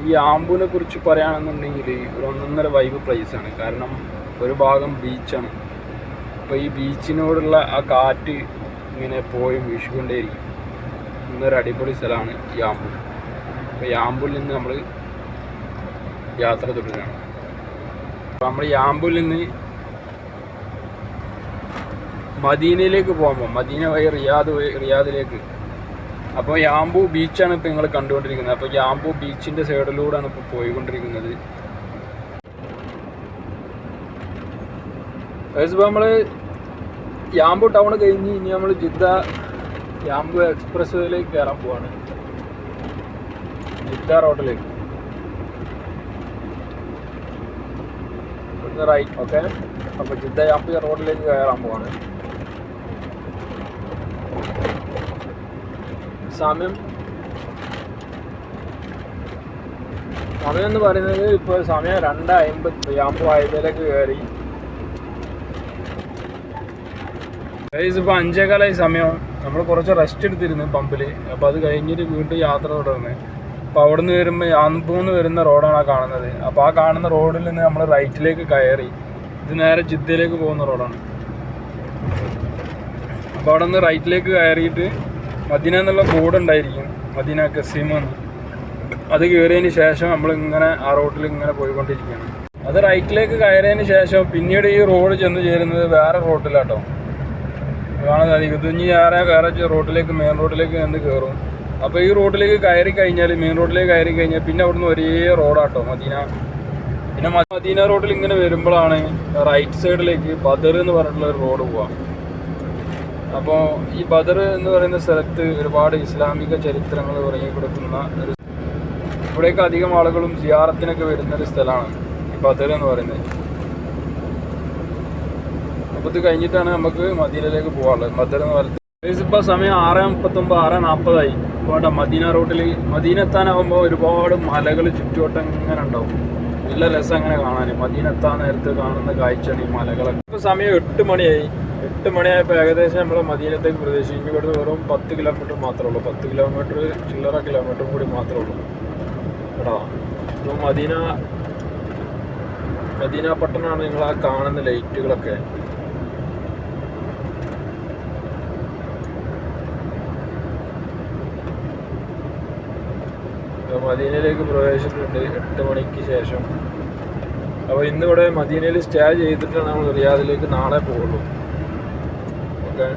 ഈ യാമ്പുവിനെ കുറിച്ച് പറയുകയാണെന്നുണ്ടെങ്കിൽ ഒരു ഒന്നൊന്നര വൈബ് പ്ലേസാണ്. കാരണം ഒരു ഭാഗം ബീച്ചാണ്. അപ്പോൾ ഈ ബീച്ചിനോടുള്ള ആ കാറ്റ് ഇങ്ങനെ പോയി വീശിക്കൊണ്ടേയിരിക്കും. ഇന്നൊരു അടിപൊളി സ്ഥലമാണ് യാമ്പു. അപ്പോൾ യാമ്പുവിൽ നിന്ന് നമ്മൾ യാത്ര തുടരുകയാണ്. അപ്പോൾ നമ്മൾ യാമ്പുവിൽ നിന്ന് മദീനയിലേക്ക് പോകുമ്പോൾ മദീന വഴി റിയാദിലേക്ക്. അപ്പോൾ യാമ്പു ബീച്ചാണ് ഇപ്പോൾ നിങ്ങൾ കണ്ടുകൊണ്ടിരിക്കുന്നത്. അപ്പോൾ യാമ്പു ബീച്ചിൻ്റെ സൈഡിലൂടെയാണ് ഇപ്പോൾ പോയിക്കൊണ്ടിരിക്കുന്നത്. ഇപ്പോൾ നമ്മൾ യാമ്പു ടൗൺ കഴിഞ്ഞ് ഇനി നമ്മൾ ജിദ്ദ യാമ്പു എക്സ്പ്രസ് വേയിലേക്ക് കയറാൻ പോവാണ്. ജിദ്ദ റോഡിലേക്ക് ഇവിടുന്ന് റൈറ്റ്. ഓക്കെ, അപ്പോൾ ജിദ്ദ യാമ്പു റോഡിലേക്ക് കയറാൻ പോവാണ്. സമയം എന്ന് പറയുന്നത് ഇപ്പോൾ സമയം 2:50. യാമ്പു ഹൈവേയിലേക്ക് കയറി. ഇപ്പോൾ 5:15 സമയം. നമ്മൾ കുറച്ച് റെസ്റ്റ് എടുത്തിരുന്നു പമ്പിൽ. അപ്പോൾ അത് കഴിഞ്ഞിട്ട് വീണ്ടും യാത്ര തുടർന്ന്. അപ്പോൾ അവിടെ നിന്ന് വരുമ്പോൾ യാമ്പൂന്ന് വരുന്ന റോഡാണ് ആ കാണുന്നത്. അപ്പോൾ ആ കാണുന്ന റോഡിൽ നിന്ന് നമ്മൾ റൈറ്റിലേക്ക് കയറി. ഇത് നേരെ ജിദ്ദയിലേക്ക് പോകുന്ന റോഡാണ്. അപ്പോൾ അവിടെ നിന്ന് റൈറ്റിലേക്ക് കയറിയിട്ട് മദീന എന്നുള്ള ബോർഡ് ഉണ്ടായിരിക്കും, മദീന ഖസീം എന്ന്. അത് കയറിയതിന് ശേഷം നമ്മളിങ്ങനെ ആ റോഡിൽ ഇങ്ങനെ പോയിക്കൊണ്ടിരിക്കുകയാണ്. അത് റൈറ്റിലേക്ക് കയറിയതിന് ശേഷം പിന്നീട് ഈ റോഡ് ചെന്ന് ചേരുന്നത് വേറെ റോഡിലാട്ടോ കാണാൻ സാധിക്കും. ഇത് ഇനി വേറെ റോഡിലേക്ക്, മെയിൻ റോഡിലേക്ക് എന്ന് കയറും. അപ്പോൾ ഈ റോഡിലേക്ക് കയറി കഴിഞ്ഞാൽ, മെയിൻ റോഡിലേക്ക് കയറി കഴിഞ്ഞാൽ പിന്നെ അവിടുന്ന് ഒരേ റോഡാട്ടോ മദീന. പിന്നെ മദീന റോഡിൽ ഇങ്ങനെ വരുമ്പോഴാണ് റൈറ്റ് സൈഡിലേക്ക് ബദർ എന്ന് പറഞ്ഞിട്ടുള്ള ഒരു റോഡ് പോവാം. അപ്പോൾ ഈ ബദർ എന്ന് പറയുന്ന സ്ഥലത്ത് ഒരുപാട് ഇസ്ലാമിക ചരിത്രങ്ങൾ ഉറങ്ങിക്കൊടുക്കുന്ന ഒരു, ഇവിടേക്ക് അധികം ആളുകളും സിയാറത്തിനൊക്കെ വരുന്നൊരു സ്ഥലമാണ് ഈ ബദർ എന്ന് പറയുന്നത്. അപ്പോൾ ഇത് കഴിഞ്ഞിട്ടാണ് നമുക്ക് മദീനയിലേക്ക് പോകാനുള്ളത്. ബദർ എന്ന് പറയുന്നത് ഇപ്പോൾ സമയം 6:39, 6:40 ഇപ്പോൾ മദീന റോഡിൽ മദീന എത്താനാകുമ്പോൾ ഒരുപാട് മലകൾ ചുറ്റുവട്ടം ഇങ്ങനെ ഉണ്ടാവും. നല്ല രസം അങ്ങനെ കാണാൻ. മദീന എത്താൻ നേരത്ത് കാണുന്ന കാഴ്ചയാണ് ഈ മലകളൊക്കെ. ഇപ്പോൾ സമയം 8 മണിയായി. 8 മണിയായപ്പോൾ ഏകദേശം നമ്മൾ മദീനത്തേക്ക് പ്രവേശിക്കും. ഇവിടുന്ന് വെറും 10 കിലോമീറ്റർ മാത്രമേ ഉള്ളൂ. 10 കിലോമീറ്റർ ചില്ലറ കിലോമീറ്റർ കൂടി മാത്രമേ ഉള്ളൂ കേട്ടോ. അപ്പോൾ മദീന പട്ടണമാണ് നിങ്ങൾ ആ കാണുന്ന ലൈറ്റുകളൊക്കെ. മദീനയിലേക്ക് പ്രവേശിച്ചിട്ടുണ്ട് 8 മണിക്ക് ശേഷം. അപ്പോൾ ഇന്നിവിടെ മദീനയിൽ സ്റ്റേ ചെയ്തിട്ടാണ് നമ്മൾ റിയാദിലേക്ക് നാളെ പോകുള്ളൂ. ഓക്കെ.